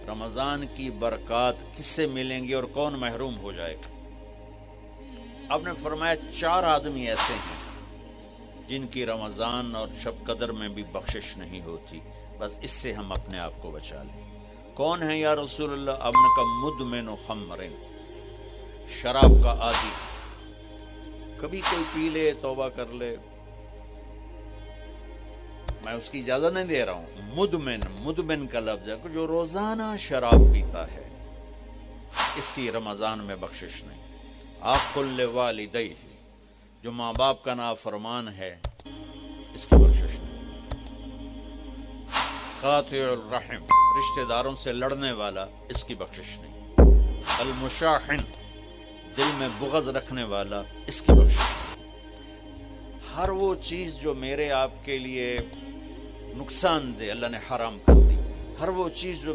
رمضان کی برکات کس سے ملیں گی اور کون محروم ہو جائے گا؟ آپ نے فرمایا 4 آدمی ایسے ہیں جن کی رمضان اور شب قدر میں بھی بخشش نہیں ہوتی، بس اس سے ہم اپنے آپ کو بچا لیں۔ کون ہے یا رسول اللہ؟ آپ نے کہا مدمن خمرن، شراب کا عادی، کبھی کوئی پی لے توبہ کر لے، میں اس کی اجازت نہیں دے رہا ہوں، مدمن کا لفظ ہے کہ جو روزانہ شراب پیتا ہے، اس کی رمضان میں بخشش نہیں۔ عاقل لوالدیہ، جو ماں باپ کا نافرمان ہے، اس کی بخشش نہیں۔ قاطع الرحم، رشتہ داروں سے لڑنے والا، اس کی بخشش نہیں۔ المشاحن، دل میں بغض رکھنے والا، اس کی بخشش نہیں۔ ہر وہ چیز جو میرے آپ کے لیے نقصان دہ اللہ نے حرام کر دی، ہر وہ چیز جو